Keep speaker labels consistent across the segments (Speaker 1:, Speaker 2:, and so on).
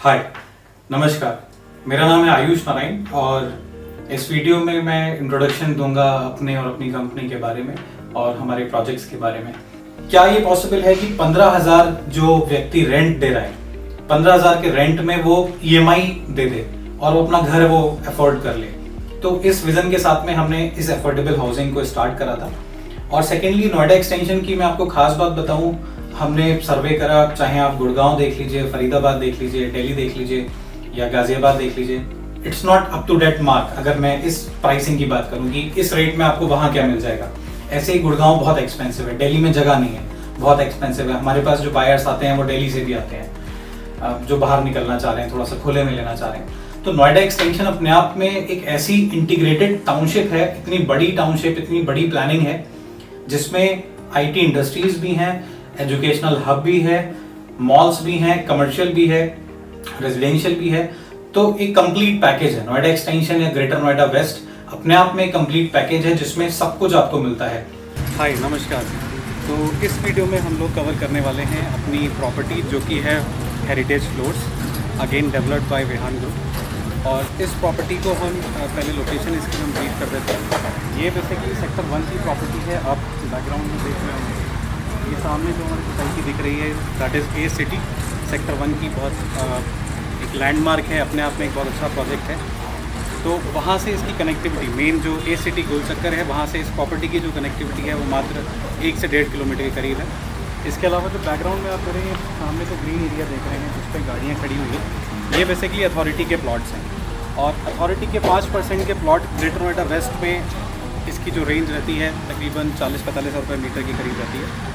Speaker 1: हाय, नमस्कार। मेरा नाम है आयुष नारायण और इस वीडियो में मैं इंट्रोडक्शन दूंगा अपने और अपनी कंपनी के बारे में और हमारे प्रोजेक्ट्स के बारे में। क्या ये पॉसिबल है कि 15,000 जो व्यक्ति रेंट दे रहा है, 15,000 के रेंट में वो EMI दे दे और वो अपना घर वो अफोर्ड कर ले? तो इस विजन के साथ में हमने इस अफोर्डेबल हाउसिंग को स्टार्ट करा था। और सेकेंडली, नोएडा एक्सटेंशन की मैं आपको खास बात बताऊं, हमने सर्वे करा, चाहे आप गुड़गांव देख लीजिए, फरीदाबाद देख लीजिए, दिल्ली देख लीजिए या गाजियाबाद देख लीजिए, it's not up to date mark. अगर मैं इस प्राइसिंग की बात करूं कि इस रेट में आपको वहां क्या मिल जाएगा, ऐसे ही गुड़गांव बहुत एक्सपेंसिव है, दिल्ली में जगह नहीं है, बहुत एक्सपेंसिव है। हमारे पास जो बायर्स आते हैं वो दिल्ली से भी आते हैं, जो बाहर निकलना चाह रहे हैं, थोड़ा सा खुले में लेना चाह रहे हैं। तो नोएडा एक्सटेंशन अपने आप में एक ऐसी इंटीग्रेटेड टाउनशिप है, इतनी बड़ी टाउनशिप, इतनी बड़ी प्लानिंग है, जिसमें IT इंडस्ट्रीज भी हैं, एजुकेशनल हब भी है, मॉल्स भी हैं, कमर्शियल भी है, रेजिडेंशियल भी है। तो एक कंप्लीट पैकेज है। नोएडा एक्सटेंशन या ग्रेटर नोएडा वेस्ट अपने आप में एक कंप्लीट पैकेज है जिसमें सब कुछ आपको मिलता है। हाय, नमस्कार। तो इस वीडियो में हम लोग कवर करने वाले हैं अपनी प्रॉपर्टी जो कि है heritage floors, again developed by Vihaan group. और इस प्रॉपर्टी को हम पहले लोकेशन इसकी हम ब्रीफ कर देते हैं। ये बेसिकली सेक्टर 1 की प्रॉपर्टी है। आप बैकग्राउंड में देख रहे होंगे, ये सामने जो हमारी सोसाइटी दिख रही है that is A city. Sector 1 की बहुत एक लैंडमार्क है, अपने आप में एक बहुत अच्छा प्रोजेक्ट है। तो वहाँ से इसकी कनेक्टिविटी, मेन जो A सिटी गोल चक्कर है, वहाँ से इस प्रॉपर्टी की जो कनेक्टिविटी है वो मात्र 1 से 1.5 किलोमीटर के करीब है। इसके अलावा जो बैकग्राउंड में आप मेरे सामने जो ग्रीन एरिया देख रहे हैं जिस पर गाड़ियाँ खड़ी हुई हैं, ये बेसिकली अथॉरिटी के प्लॉट्स हैं। और अथॉरिटी के 5% के प्लॉट ग्रेटर नोएडा वेस्ट में इसकी जो रेंज रहती है तकरीबन 40-45 रुपये मीटर के करीब रहती है।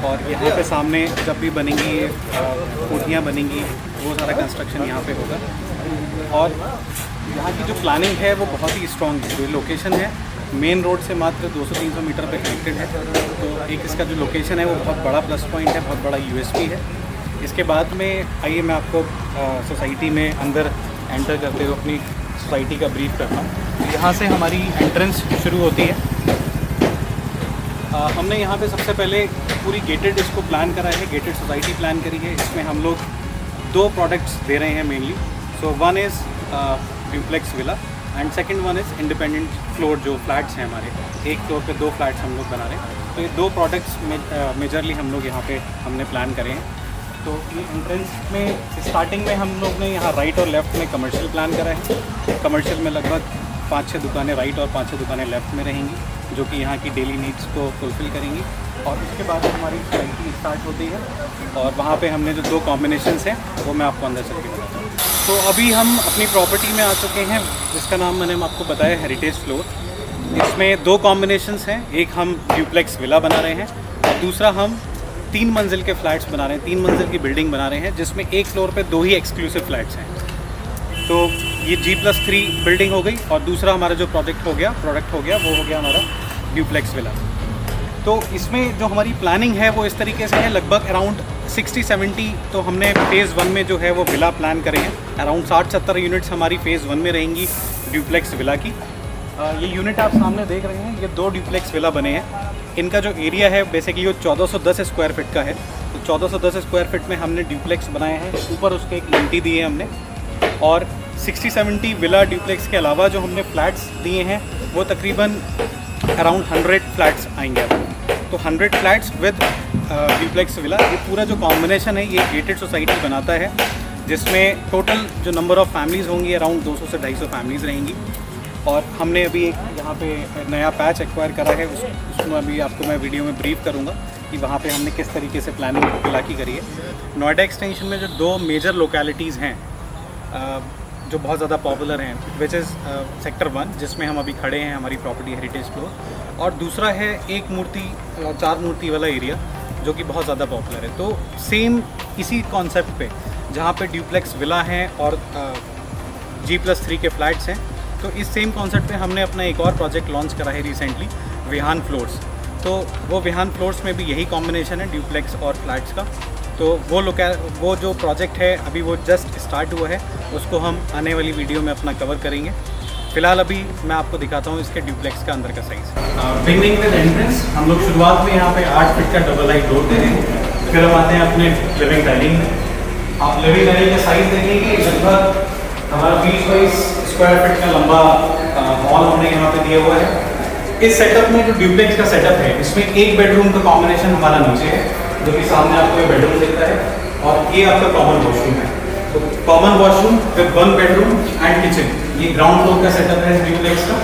Speaker 1: और यहाँ पे सामने जब भी बनेंगी कोठियाँ बनेंगी, वो सारा कंस्ट्रक्शन यहाँ पे होगा। और यहाँ की जो प्लानिंग है वो बहुत ही स्ट्रॉन्ग है। जो लोकेशन है मेन रोड से मात्र 200-300 मीटर पे कनेक्टेड है। तो एक इसका जो लोकेशन है वो बहुत बड़ा प्लस पॉइंट है, बहुत बड़ा USP है। इसके बाद में आइए मैं आपको सोसाइटी में अंदर एंटर करते हुए अपनी सोसाइटी का ब्रीफ करता हूँ। यहाँ से हमारी एंट्रेंस शुरू होती है। हमने यहाँ पे सबसे पहले पूरी गेटेड इसको प्लान करा है, गेटेड सोसाइटी प्लान करी है। इसमें हम लोग 2 प्रोडक्ट्स दे रहे हैं mainly. So one is duplex villa and second one is independent floor, जो फ्लैट्स हैं हमारे, एक फ्लोर पे 2 फ्लैट्स हम लोग बना रहे हैं। तो ये 2 प्रोडक्ट्स मेजरली हम लोग यहाँ पे हमने प्लान करे हैं। तो ये एंट्रेंस में स्टार्टिंग में हम लोग ने यहाँ राइट और लेफ़्ट में कमर्शियल प्लान करा है। कमर्शियल में लगभग 5-6 दुकानें राइट और 5-6 दुकानें लेफ़्ट में रहेंगी, जो कि यहाँ की डेली नीड्स को फुलफ़िल करेंगी। और उसके बाद हमारी सोसाइटी स्टार्ट होती है और वहाँ पे हमने जो 2 कॉम्बिनेशंस हैं वो मैं आपको अंदर चल के बताता हूँ। तो अभी हम अपनी प्रॉपर्टी में आ चुके हैं जिसका नाम मैंने आपको बताया हेरिटेज फ्लोर। इसमें 2 कॉम्बिनेशंस हैं, एक हम ड्यूप्लेक्स विला बना रहे हैं और दूसरा हम 3 मंजिल के फ्लैट्स बना रहे हैं, 3 मंजिल की बिल्डिंग बना रहे हैं, जिसमें एक फ्लोर पे 2 ही एक्सक्लूसिव फ्लैट्स हैं। तो ये G+3 बिल्डिंग हो गई और दूसरा हमारा जो प्रोडक्ट हो गया वो हो गया हमारा ड्यूप्लेक्स विला। तो इसमें जो हमारी प्लानिंग है वो इस तरीके से है, लगभग अराउंड 60-70 तो हमने फ़ेज़ 1 में जो है वो विला प्लान करे हैं। अराउंड 60-70 यूनिट्स हमारी फ़ेज़ 1 में रहेंगी ड्यूप्लेक्स विला की। ये यूनिट आप सामने देख रहे हैं, ये 2 ड्यूप्लेक्स विला बने हैं। इनका जो एरिया है बेसिकली वो 1410 स्क्वायर फीट का है। तो 1410 स्क्वायर फीट में हमने ड्यूप्लेक्स बनाए हैं, ऊपर उसके एक लिंटी दिए हमने। और 60-70 विला ड्यूप्लेक्स के अलावा जो हमने फ्लैट्स दिए हैं वो तकरीबन अराउंड 100 फ्लैट्स आएंगे। तो 100 फ्लैट्स विद ड्यूप्लेक्स विला, ये पूरा जो कॉम्बिनेशन है ये गेटेड सोसाइटी बनाता है, जिसमें टोटल जो नंबर ऑफ़ फैमिलीज़ होंगी अराउंड 200 से 250 फैमिलीज़ रहेंगी। और हमने अभी एक यहाँ पे नया पैच एक्वायर करा है, उसमें अभी आपको मैं वीडियो में ब्रीफ करूँगा कि वहाँ पे हमने किस तरीके से प्लानिंग विला की करी है। नोएडा एक्सटेंशन में जो 2 मेजर लोकेलिटीज़ हैं जो बहुत ज़्यादा पॉपुलर हैं, विच इज़ सेक्टर 1 जिसमें हम अभी खड़े हैं, हमारी प्रॉपर्टी हेरिटेज फ्लोर, और दूसरा है 1 मूर्ति और 4 मूर्ति वाला एरिया जो कि बहुत ज़्यादा पॉपुलर है। तो सेम इसी कॉन्सेप्ट पे जहाँ पे ड्यूप्लेक्स विला हैं और G+3 के फ्लैट्स हैं, तो इस सेम कॉन्सेप्ट पे हमने अपना एक और प्रोजेक्ट लॉन्च करा है रिसेंटली, विहान फ्लोर्स। तो वो विहान फ्लोर्स में भी यही कॉम्बिनेशन है ड्यूप्लेक्स और फ्लैट्स का। तो वो जो प्रोजेक्ट है अभी वो जस्ट स्टार्ट हुआ है, उसको हम आने वाली वीडियो में अपना कवर करेंगे। फिलहाल अभी मैं आपको दिखाता हूँ इसके ड्यूप्लेक्स का अंदर का साइज़। बिगिनिंग विद एंट्रेंस हम लोग शुरुआत में यहाँ पे 8 फीट का डबल लाइट डोर दे रहे हैं। फिर हम आते हैं अपने लिविंग डाइनिंग। आप लिविंग डाइनिंग का साइज़ देखेंगे स्क्वायर फीट का लंबा हॉल हमने यहाँ पे दिया हुआ है। इस सेटअप में जो ड्यूप्लेक्स का सेटअप है, इसमें एक बेडरूम का कॉम्बिनेशन हमारा नीचे है, जो कि सामने आपको ये बेडरूम दिखता है, और ये आपका कॉमन वॉशरूम है। तो common washroom with 1 bedroom and kitchen, ये ग्राउंड फ्लोर का सेटअप है ड्यूप्लेक्स का।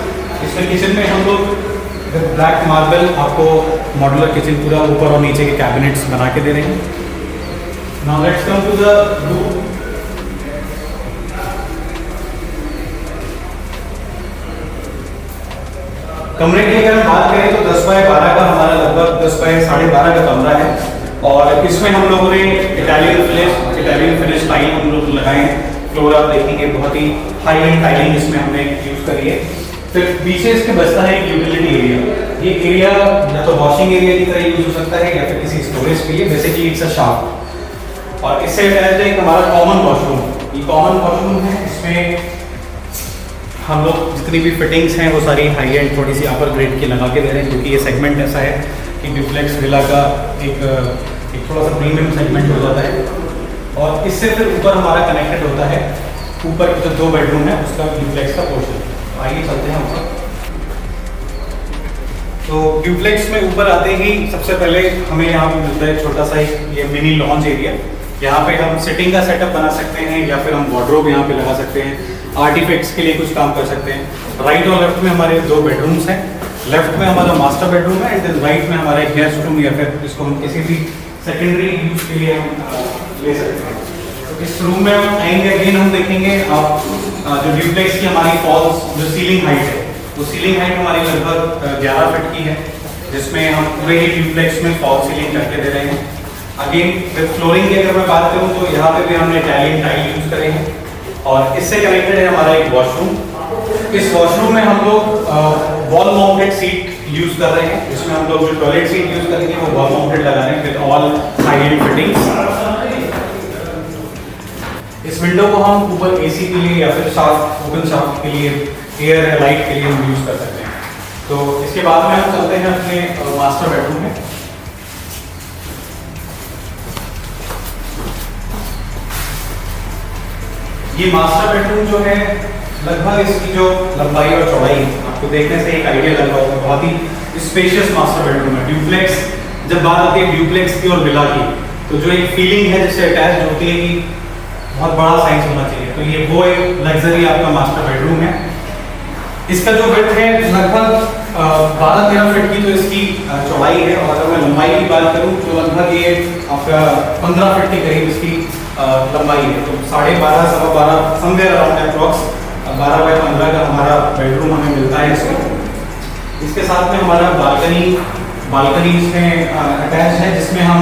Speaker 1: इसमें किचन में हम लोग विद ब्लैक मार्बल आपको मॉड्यूलर किचन पूरा ऊपर और नीचे के कैबिनेट्स बना के दे रहे हैं। Now let's come to the room. कमरे की अगर हम बात करें तो 10 बाय 12 का हमारा लगभग 10 बाय 12.5 का कमरा है, और इसमें हम लोगों ने इटालियन फिनिश टाइल हम लोग लगाए हैं। फ्लोर आप देखेंगे बहुत ही हाई एंड टाइलिंग इसमें हमने यूज करी है। फिर पीछे इसके बचता है एक यूटिलिटी एरिया। ये एरिया या तो वॉशिंग एरिया की तरह यूज हो सकता है या फिर किसी स्टोरेज के लिए। बेसिकली इट्स अ शॉप, और इससे अटैच है हमारा कॉमन वॉशरूम। ये कॉमन वॉशरूम है, इसमें हम लोग जितनी भी फिटिंग्स हैं वो सारी हाई एंड थोड़ी सी अपर ग्रेड की लगा के दे रहे हैं, क्योंकि ये सेगमेंट ऐसा है कि ड्यूप्लेक्स विला का एक थोड़ा सा प्रीमियम सेगमेंट हो जाता है। और इससे फिर ऊपर हमारा कनेक्टेड होता है, ऊपर जो 2 बेडरूम है उसका ड्यूप्लेक्स का पोर्शन। आइए चलते हैं ऊपर। तो ड्यूप्लेक्स में ऊपर आते ही सबसे पहले हमें यहाँ पे मिलता है छोटा सा एक ये मिनी लॉन्ज एरिया। यहाँ पे हम सिटिंग का सेटअप बना सकते हैं, या फिर हम वार्डरोब यहाँ पे लगा सकते हैं, आर्टिफैक्ट्स के लिए कुछ काम कर सकते हैं। राइट और लेफ्ट में हमारे 2 बेडरूम्स हैं। लेफ्ट में हमारा मास्टर बेडरूम है, एंड देन राइट में हमारा एक गेस्ट रूम, या फिर इसको हम किसी भी सेकेंडरी यूज के लिए हम ले सकते हैं। तो इस रूम में हम आएंगे, अगेन हम देखेंगे आप जो ड्यूप्लेक्स की हमारी फॉल्स जो सीलिंग हाइट है, वो सीलिंग हाइट हमारी लगभग 11 फीट की है, जिसमें हम पूरे ही ड्यूप्लेक्स में फॉल सीलिंग करके दे रहे हैं। अगेन विद फ्लोरिंग की अगर मैं बात करूँ तो यहाँ पे भी हमने इटालियन टाइल यूज करे हैं, और इससे कनेक्टेड है हमारा एक वॉशरूम। इस वॉशरूम में हम लोग वॉल माउंटेड सीट यूज कर रहे हैं। इसमें हम लोग जो टॉयलेट सीट यूज करेंगे वो वॉल माउंटेड लगा रहे हैं with all high and fittings. इस विंडो को हम ऊपर एसी के लिए या फिर शाफ्ट ओपन शाफ्ट के लिए, एयर या लाइट के लिए हम यूज कर सकते हैं। तो इसके बाद में हम चलते हैं अपने मास्टर बेडरूम में। ये मास्टर बेडरूम जो है लगभग इसकी जो लंबाई और चौड़ाई आपको देखने से एक आइडिया लग रहा होगा, बहुत ही स्पेशियस मास्टर बेडरूम है। ड्यूप्लेक्स जब बात आती है ड्यूप्लेक्स की और विला की, तो जो एक फीलिंग है जिससे अटैच होती है कि बहुत बड़ा साइज होना चाहिए, तो ये वो एक लग्जरी आपका मास्टर बेडरूम है। इसका जो विड्थ है लगभग 12-13 फीट की तो इसकी चौड़ाई है, और अगर मैं लंबाई की बात करूँ तो लगभग ये आपका 15 फीट के करीब इसकी लंबाई है। तो 12.5 सवा 12 समवेयर अराउंड अप्रॉक्स 12 बाय 15 का हमारा बेडरूम हमें मिलता है इसमें। इसके साथ में हमारा बालकनी इसमें अटैच है, जिसमें हम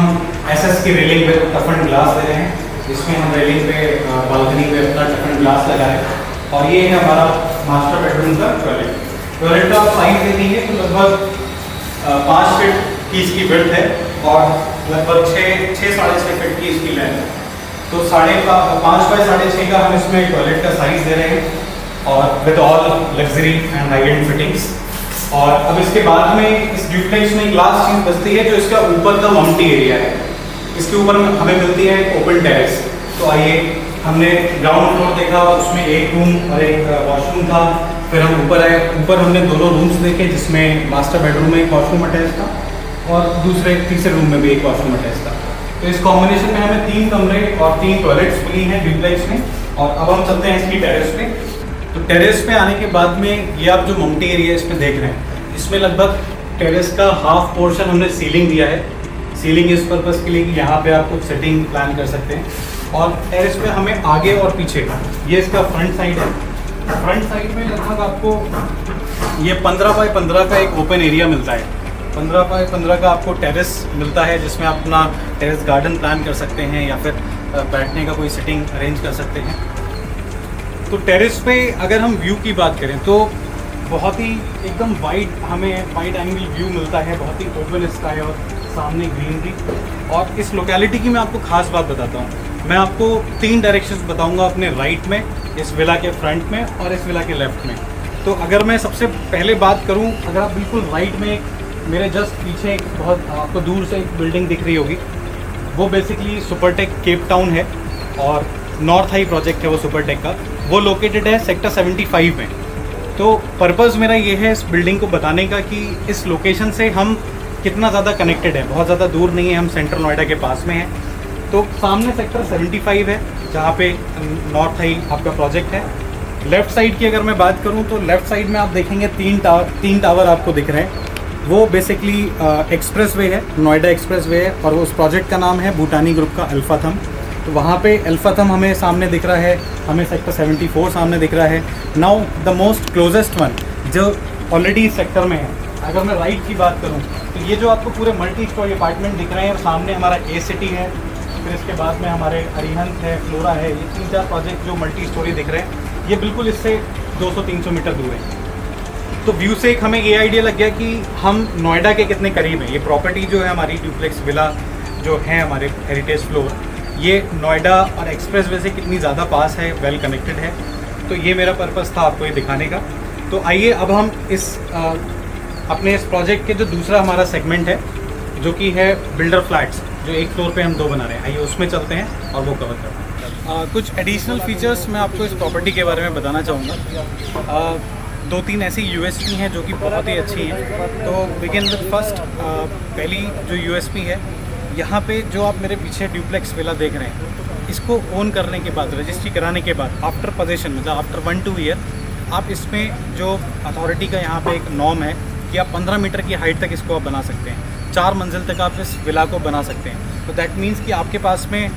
Speaker 1: एसएस की रेलिंग पे टफन ग्लास दे रहे हैं। इसमें हम रेलिंग पे बालकनी पे अपना टफन ग्लास लगाए, और ये है हमारा मास्टर बेडरूम का टॉयलेट का आप साइज देखेंगे तो लगभग 5 फीट की इसकी विड्थ है, और लगभग 6-6.5 फीट की इसकी लेंथ है। तो 5.5 बाय 6.5 का हम इसमें टॉयलेट का साइज दे रहे हैं, और with all luxury and high and fittings. और अब इसके बाद में इस ड्यूप्लेक्स में एक लास्ट चीज़ बचती है, जो इसका ऊपर का माउंटी एरिया है। इसके ऊपर हमें मिलती है ओपन टेरेस। तो आइए, हमने ग्राउंड फ्लोर देखा, उसमें एक रूम और एक वॉशरूम था। फिर हम ऊपर आए, ऊपर हमने दोनों रूम्स देखे, जिसमें मास्टर बेडरूम में एक वॉशरूम अटैच था, और तीसरे रूम में भी एक वॉशरूम अटैच था। तो इस कॉम्बिनेशन में हमें 3 कमरे और 3 टॉयलेट्स मिली हैं ड्यूप्लेक्स में। और अब हम चलते हैं इसकी टेरेस पे। तो टेरेस पे आने के बाद में ये आप जो माउंटी एरिया इसमें देख रहे हैं, इसमें लगभग टेरेस का हाफ पोर्शन हमने सीलिंग दिया है। सीलिंग इस पर्पज़ के लिए कि यहाँ पे आप कुछ सेटिंग प्लान कर सकते हैं। और टेरेस पे हमें आगे और पीछे, ये इसका फ्रंट साइड है। फ्रंट साइड में लगभग आपको ये 15 बाय 15 का एक ओपन एरिया मिलता है। 15 बाय 15 का आपको टेरेस मिलता है, जिसमें आप अपना टेरेस गार्डन प्लान कर सकते हैं, या फिर बैठने का कोई सिटिंग अरेंज कर सकते हैं। तो टेरेस पे अगर हम व्यू की बात करें तो बहुत ही एकदम हमें वाइड एंगल व्यू मिलता है, बहुत ही ओपन स्काई और सामने ग्रीनरी। और इस लोकेलिटी की मैं आपको खास बात बताता हूँ। मैं आपको 3 डायरेक्शंस बताऊंगा अपने राइट में, इस विला के फ्रंट में, और इस विला के लेफ्ट में। तो अगर मैं सबसे पहले बात करूं, अगर आप बिल्कुल राइट में मेरे जस्ट पीछे एक बहुत आपको दूर से एक बिल्डिंग दिख रही होगी, वो बेसिकली सुपरटेक केप टाउन है। और नॉर्थ हाई प्रोजेक्ट है वो सुपरटेक का, वो लोकेटेड है सेक्टर 75 में। तो पर्पज़ मेरा ये है इस बिल्डिंग को बताने का कि इस लोकेशन से हम कितना ज़्यादा कनेक्टेड है, बहुत ज़्यादा दूर नहीं है, हम सेंट्रल नोएडा के पास में हैं। तो सामने सेक्टर 75 है जहाँ पे नॉर्थ हाई आपका प्रोजेक्ट है। लेफ़्ट साइड की अगर मैं बात करूँ तो लेफ़्ट साइड में आप देखेंगे तीन टावर आपको दिख रहे हैं। वो बेसिकली एक्सप्रेसवे है, नोएडा एक्सप्रेसवे है, और उस प्रोजेक्ट का नाम है भूटानी ग्रुप का अल्फाथम। तो वहाँ पे अल्फाथम हमें सामने दिख रहा है, हमें सेक्टर 74 सामने दिख रहा है। Now the most closest one जो ऑलरेडी इस सेक्टर में है, अगर मैं राइट की बात करूँ तो ये जो आपको पूरे मल्टी स्टोरी अपार्टमेंट दिख रहे हैं, सामने हमारा ए सिटी है, फिर इसके बाद में हमारे अरिहंत है, फ्लोरा है, ये 3-4 प्रोजेक्ट जो मल्टी स्टोरी दिख रहे हैं, ये बिल्कुल इससे 200-300 मीटर दूर है। तो व्यू से एक हमें ये आइडिया लग गया कि हम नोएडा के कितने करीब हैं। ये प्रॉपर्टी जो है हमारी ड्यूप्लेक्स विला जो है हमारे हेरिटेज फ्लोर, ये नोएडा और एक्सप्रेसवे से कितनी ज़्यादा पास है, वेल कनेक्टेड है। तो ये मेरा पर्पज़ था आपको ये दिखाने का। तो आइए अब हम इस अपने इस प्रोजेक्ट के जो दूसरा हमारा सेगमेंट है जो कि है बिल्डर फ्लैट्स, जो एक फ्लोर पे हम 2 बना रहे हैं, आइए उसमें चलते हैं और वो कवर करते हैं। कुछ एडिशनल फीचर्स मैं आपको इस प्रॉपर्टी के बारे में बताना चाहूँगा। 2-3 ऐसी यूएसपी हैं जो कि बहुत ही अच्छी हैं। तो बिगिन विद फर्स्ट, पहली जो यूएसपी है, यहाँ पे जो आप मेरे पीछे ड्यूप्लेक्स विला देख रहे हैं, इसको ओन करने के बाद, रजिस्ट्री कराने के बाद, आफ्टर पोजेशन मतलब आफ्टर 1-2 ईयर, आप इसमें जो अथॉरिटी का यहाँ पे एक नॉर्म है कि आप 15 मीटर की हाइट तक इसको आप बना सकते हैं, 4 मंजिल तक आप इस विला को बना सकते हैं। तो दैट मीन्स कि आपके पास में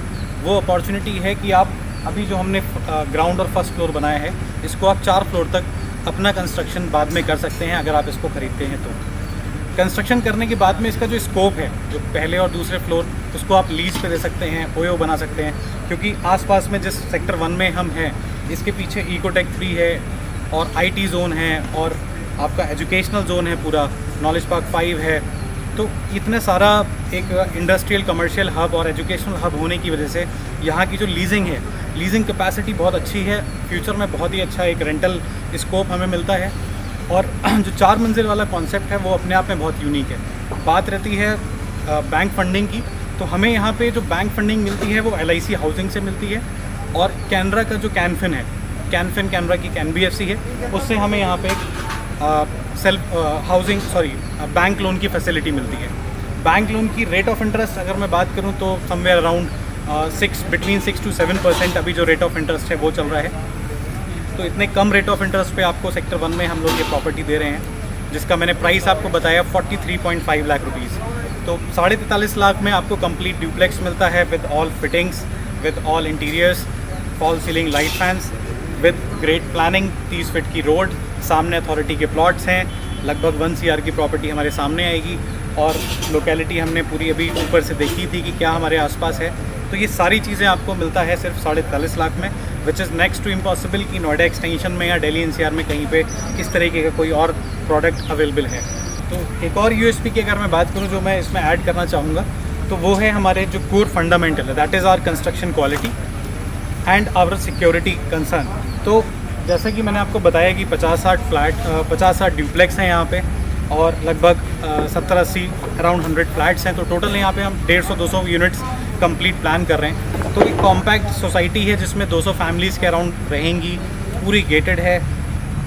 Speaker 1: वो अपॉर्चुनिटी है कि आप अभी जो हमने ग्राउंड और फर्स्ट फ्लोर बनाया है, इसको आप 4 फ्लोर तक अपना कंस्ट्रक्शन बाद में कर सकते हैं अगर आप इसको ख़रीदते हैं। तो कंस्ट्रक्शन करने के बाद में इसका जो स्कोप है, जो पहले और दूसरे फ्लोर, उसको आप लीज पे दे सकते हैं, ओयो बना सकते हैं, क्योंकि आसपास में जिस सेक्टर 1 में हम हैं, इसके पीछे इकोटेक 3 है और आईटी जोन है और आपका एजुकेशनल जोन है, पूरा नॉलेज पार्क 5 है। तो इतने सारा एक इंडस्ट्रियल कमर्शियल हब और एजुकेशनल हब होने की वजह से यहाँ की जो लीजिंग है, लीजिंग कैपेसिटी बहुत अच्छी है। फ्यूचर में बहुत ही अच्छा एक रेंटल स्कोप हमें मिलता है। और जो 4 मंजिल वाला कॉन्सेप्ट है वो अपने आप में बहुत यूनिक है। बात रहती है बैंक फंडिंग की, तो हमें यहाँ पे जो बैंक फंडिंग मिलती है वो LIC हाउसिंग से मिलती है, और कैनरा का जो कैनफिन है, कैनफिन कैनरा की NBFC है, उससे हमें यहाँ पे बैंक लोन की फैसिलिटी मिलती है। बैंक लोन की रेट ऑफ इंटरेस्ट अगर मैं बात करूँ तो समवेयर अराउंड बिटवीन 6 to 7% अभी जो रेट ऑफ इंटरेस्ट है वो चल रहा है। तो इतने कम रेट ऑफ इंटरेस्ट पे आपको सेक्टर 1 में हम लोग ये प्रॉपर्टी दे रहे हैं, जिसका मैंने प्राइस आपको बताया 43.5 लाख रुपीज़। तो 43.5 लाख में आपको कंप्लीट ड्यूप्लेक्स मिलता है with all fittings, with all interiors, fall ceiling light fans, with great planning, 30 feet की रोड, सामने अथॉरिटी के प्लॉट्स हैं, लगभग 1 CR की प्रॉपर्टी हमारे सामने आएगी। और लोकेलिटी हमने पूरी अभी ऊपर से देखी थी कि क्या हमारे आसपास है। तो ये सारी चीज़ें आपको मिलता है सिर्फ 43.5 लाख में, which is next to impossible कि नोएडा एक्सटेंशन में या दिल्ली NCR में कहीं पे इस तरीके का कोई और प्रोडक्ट अवेलेबल है। तो एक और USP की अगर मैं बात करूँ जो मैं इसमें ऐड करना चाहूँगा, तो वो है हमारे जो कोर फंडामेंटल है, that is our construction quality and our security concern. तो जैसे कि मैंने आपको बताया कि 50-60 ड्यूप्लेक्स हैं यहाँ पे, और लगभग 70-80 अराउंड 100 फ्लैट्स हैं। तो टोटल यहाँ पे हम 150-200 यूनिट्स कंप्लीट प्लान कर रहे हैं। तो एक कॉम्पैक्ट सोसाइटी है जिसमें 200 फैमिलीज़ के अराउंड रहेंगी, पूरी गेटेड है।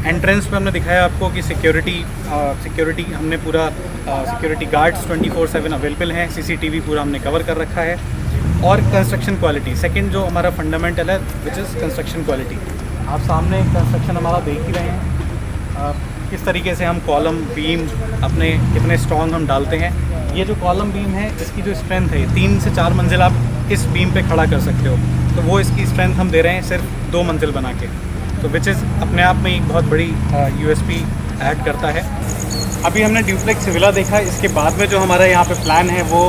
Speaker 1: एंट्रेंस पे हमने दिखाया आपको कि सिक्योरिटी हमने पूरा सिक्योरिटी गार्ड्स 24/7 अवेलेबल हैं, CCTV पूरा हमने कवर कर रखा है। और कंस्ट्रक्शन क्वालिटी सेकंड जो हमारा फंडामेंटल है, विच इज़ कंस्ट्रक्शन क्वालिटी। आप सामने कंस्ट्रक्शन हमारा देख ही रहे हैं, किस तरीके से हम कॉलम बीम अपने कितने स्ट्रॉन्ग हम डालते हैं। ये जो कॉलम बीम है, इसकी जो स्ट्रेंथ है, 3 से 4 मंजिल आप इस बीम पे खड़ा कर सकते हो। तो वो इसकी स्ट्रेंथ हम दे रहे हैं सिर्फ 2 मंजिल बना के, तो विच इज़ अपने आप में एक बहुत बड़ी USP ऐड करता है। अभी हमने ड्यूप्लेक्स विला देखा, इसके बाद में जो हमारा यहाँ पे प्लान है वो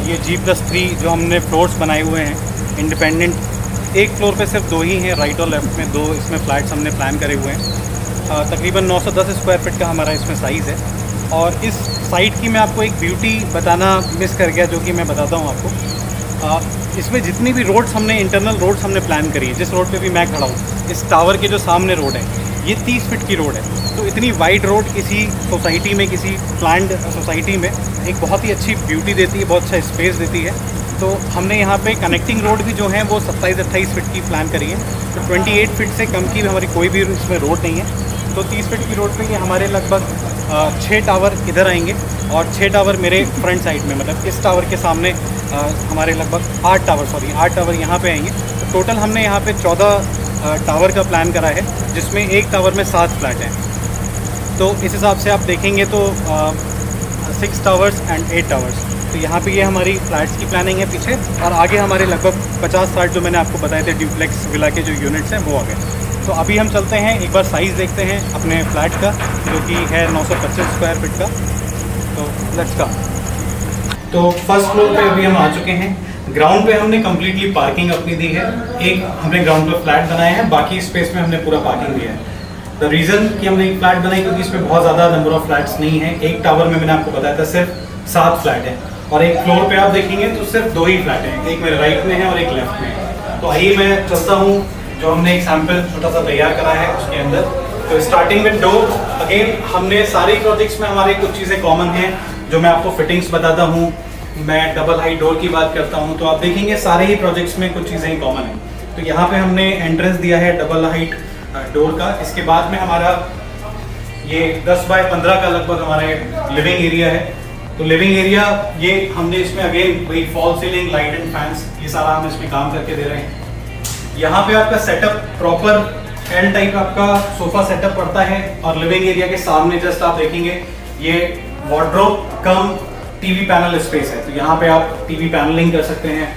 Speaker 1: ये G+3 जो हमने फ्लोर्स बनाए हुए हैं इंडिपेंडेंट। एक फ्लोर पे सिर्फ 2 ही हैं, राइट और लेफ्ट में 2 इसमें फ्लैट्स हमने प्लान करे हुए हैं। तकरीबन 910 स्क्वायर फीट का हमारा इसमें साइज़ है। और इस साइट की मैं आपको एक ब्यूटी बताना मिस कर गया, जो कि मैं बताता हूँ आपको। इसमें जितनी भी रोड्स हमने इंटरनल रोड्स हमने प्लान करी है, जिस रोड पे भी मैं खड़ा हूँ, इस टावर के जो सामने रोड है, ये 30 फीट की रोड है। तो इतनी वाइड रोड किसी सोसाइटी में, किसी प्लान्ड सोसाइटी में एक बहुत ही अच्छी ब्यूटी देती है, बहुत अच्छा स्पेस देती है। तो हमने यहाँ पे कनेक्टिंग रोड भी जो है वो 27-28 फीट की प्लान करी है। तो 28 फीट से कम की भी हमारी कोई भी इसमें रोड नहीं है। तो 30 फीट की रोड पे ये हमारे लगभग 6 टावर इधर आएंगे और 6 टावर मेरे फ्रंट साइड में, मतलब इस टावर के सामने हमारे लगभग 8 टावर यहाँ पे आएंगे। तो टोटल हमने यहाँ पे 14 टावर का प्लान करा है, जिसमें एक टावर में 7 फ्लैट हैं। तो इस हिसाब से आप देखेंगे तो 6 टावर्स एंड 8 टावर्स। तो यहाँ पे ये हमारी फ्लैट्स की प्लानिंग है पीछे, और आगे हमारे लगभग 50-60 जो मैंने आपको बताए थे ड्यूप्लेक्स विला के जो यूनिट्स हैं वो आ गए। तो अभी हम चलते हैं, एक बार साइज़ देखते हैं अपने फ्लैट का, जो कि है 925 स्क्वायर फीट का। तो लेट्स का। तो फर्स्ट फ्लोर पे अभी हम आ चुके हैं। ग्राउंड पे हमने कम्प्लीटली पार्किंग अपनी दी है। एक हमने ग्राउंड पे फ्लैट बनाया है, बाकी स्पेस में हमने पूरा पार्किंग दिया है। द रीज़न कि हमने एक फ्लैट बनाई क्योंकि इसमें बहुत ज़्यादा नंबर ऑफ फ्लैट्स नहीं है। एक टावर में मैंने आपको बताया था सिर्फ 7 फ्लैट हैं, और एक फ्लोर पे आप देखेंगे तो सिर्फ 2 ही फ्लैट हैं, एक मेरे राइट में है और एक लेफ्ट में है। तो आइए मैं चलता हूँ जो हमने एक सैंपल छोटा सा तैयार करा है उसके अंदर। तो स्टार्टिंग विद डोर, अगेन हमने सारे प्रोजेक्ट्स में हमारे कुछ चीज़ें कॉमन हैं जो मैं आपको फिटिंग्स बताता हूँ। मैं डबल हाइट डोर की बात करता हूँ तो आप देखेंगे सारे ही प्रोजेक्ट्स में कुछ चीज़ें कॉमन हैं। तो यहाँ पे हमने एंट्रेंस दिया है डबल हाइट डोर का। इसके बाद में हमारा ये 10 बाय 15 का लगभग हमारे लिविंग एरिया है। तो लिविंग एरिया ये हमने इसमें अगेन वही fall ceiling, light and fans, ये सारा हम इसमें काम करके दे रहे हैं। यहाँ पे आपका सेटअप प्रॉपर एल टाइप आपका सोफा सेटअप पड़ता है, और लिविंग एरिया के सामने जस्ट आप देखेंगे ये वार्डरोब कम टीवी पैनल स्पेस है। तो यहाँ पे आप टीवी पैनलिंग कर सकते हैं,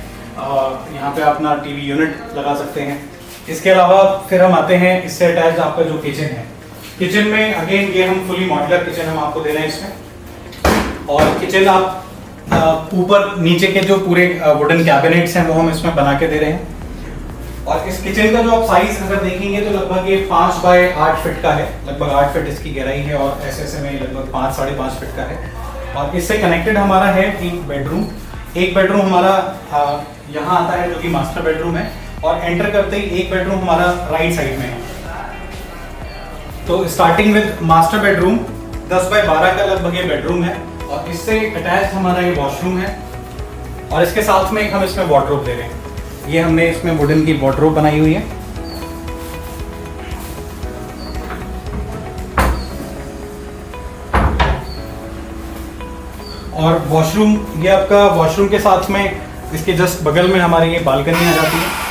Speaker 1: यहाँ पे आप अपना टीवी यूनिट लगा सकते हैं। इसके अलावा फिर हम आते हैं इससे अटैच आपका जो किचन है। किचन में अगेन ये हम फुली मॉड्यूलर किचन हम आपको दे रहे हैं इसमें, और किचन आप ऊपर नीचे के जो पूरे वुडन कैबिनेट्स हैं वो हम इसमें बना के दे रहे हैं। और इस किचन का जो आप साइज अगर देखेंगे तो लगभग ये 5 बाय 8 फीट का है, लगभग 8 फीट इसकी गहराई है, और ऐसे में लगभग 5-5.5 फीट का है। और इससे कनेक्टेड हमारा है एक बेडरूम। एक बेडरूम हमारा यहाँ आता है जो कि मास्टर बेडरूम है, और एंटर करते ही एक बेडरूम हमारा राइट साइड में है। तो starting with master bedroom 10 by 12 का लगभग ये बेडरूम है, और इससे अटैच हमारा ये वॉशरूम है, और इसके साथ में एक हम इसमें वार्डरोब दे रहे हैं। ये हमने इसमें वुडन की वार्डरोब बनाई हुई है। और वॉशरूम, ये आपका वॉशरूम के साथ में इसके जस्ट बगल में हमारी ये बालकनी आ जाती है।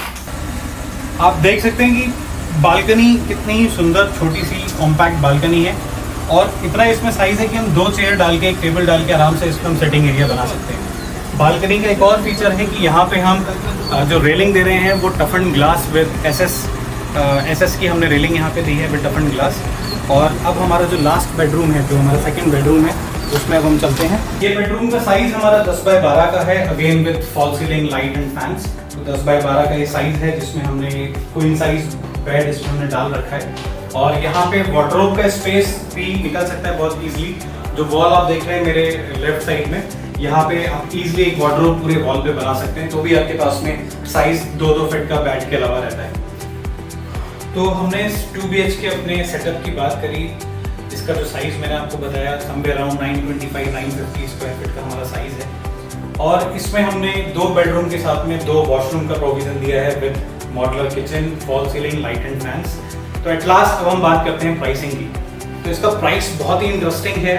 Speaker 1: आप देख सकते हैं कि बालकनी कितनी ही सुंदर छोटी सी कॉम्पैक्ट बालकनी है, और इतना इसमें साइज़ है कि हम 2 चेयर डाल के, एक टेबल डाल के आराम से इसमें हम सेटिंग एरिया बना सकते हैं। बालकनी का एक और फीचर है कि यहाँ पे हम जो रेलिंग दे रहे हैं वो टफन ग्लास विद एसएस की हमने रेलिंग यहाँ पे दी है विद टफन ग्लास। और अब हमारा जो लास्ट बेडरूम है, जो हमारा सेकंड बेडरूम है, उसमें अब हम चलते हैं। ये बेडरूम का साइज़ हमारा 10 बाय 12 का है, again with fall ceiling, light and fans. तो 10 बाय 12 का ये साइज़ है, जिसमें हमने क्वीन साइज बेड इसमें हमने डाल रखा है। और यहाँ पे वार्डरोब का स्पेस भी निकल सकता है बहुत ईजिली। जो वॉल आप देख रहे हैं मेरे लेफ्ट साइड में, यहाँ पे आप इजीली एक वार्डरोब पूरे वॉल पे बना सकते हैं, तो भी आपके पास में साइज 2-2 फीट का बेड के अलावा रहता है। तो हमने इस 2 BHK अपने सेटअप की बात करी। इसका जो साइज मैंने आपको बताया समवेयर अराउंड 925-950 स्क्वायर फीट का हमारा साइज है। और इसमें हमने 2 बेडरूम के साथ में 2 वॉशरूम का प्रोविजन दिया है with modular kitchen, fall ceiling, light and fans. तो एट लास्ट अब हम बात करते हैं प्राइसिंग की। तो इसका प्राइस बहुत ही इंटरेस्टिंग है।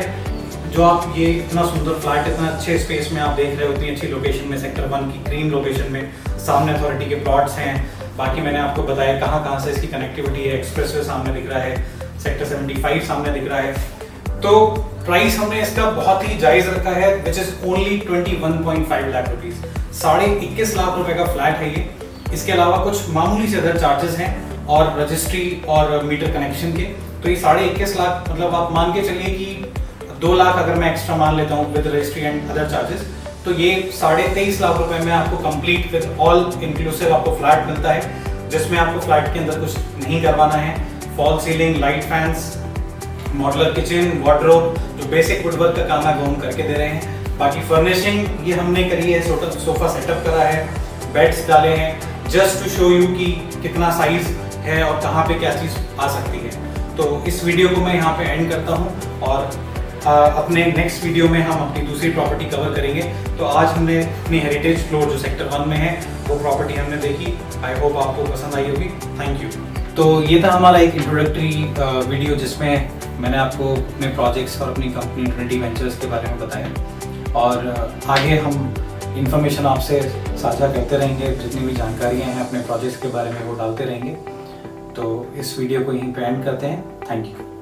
Speaker 1: जो आप ये इतना सुंदर फ्लैट इतना अच्छे स्पेस में आप देख रहे हो, इतनी अच्छी लोकेशन में, सेक्टर 1 की क्रीम लोकेशन में, सामने अथॉरिटी के प्लॉट्स हैं। बाकी मैंने आपको बताया कहाँ से इसकी कनेक्टिविटी है, एक्सप्रेसवे सामने दिख रहा है, सेक्टर 75 सामने दिख रहा है। तो प्राइस हमने इसका बहुत ही जायज़ रखा है, which is only 21.5 lakh rupees. 21.5 lakh रुपए का फ्लैट है ये। इसके अलावा कुछ मामूली से अदर चार्जेस हैं, और रजिस्ट्री और मीटर कनेक्शन के। तो ये 21.5 लाख, मतलब आप मान के चलिए कि 2 लाख अगर मैं एक्स्ट्रा मान लेता हूँ with registry and other charges, तो ये 23.5 लाख रुपए में आपको कंप्लीट विद ऑल इंक्लूसिव आपको फ्लैट मिलता है, जिसमें आपको फ्लैट के अंदर कुछ नहीं करवाना है। Fall ceiling, light fans, modular kitchen, wardrobe, जो बेसिक वुडवर्क का काम है वो हम करके दे रहे हैं। बाकी फर्निशिंग ये हमने करी है, सोफा सेटअप करा है, बेड्स डाले हैं, जस्ट टू शो यू कि कितना साइज है और कहाँ पे क्या चीज़ आ सकती है। तो इस वीडियो को मैं यहाँ पे एंड करता हूँ, और अपने नेक्स्ट वीडियो में हम अपनी दूसरी प्रॉपर्टी कवर करेंगे। तो आज हमने अपनी हेरिटेज फ्लोर जो सेक्टर 1 में है वो प्रॉपर्टी हमने देखी। आई होप आपको पसंद आई होगी। Thank you. तो ये था हमारा एक इंट्रोडक्टरी वीडियो जिसमें मैंने आपको अपने प्रोजेक्ट्स और अपनी कंपनी ट्रिनिटी वेंचर्स के बारे में बताया, और आगे हम इन्फॉर्मेशन आपसे साझा करते रहेंगे। जितनी भी जानकारियाँ हैं अपने प्रोजेक्ट्स के बारे में वो डालते रहेंगे। तो इस वीडियो को यहीं पे एंड करते हैं। Thank you.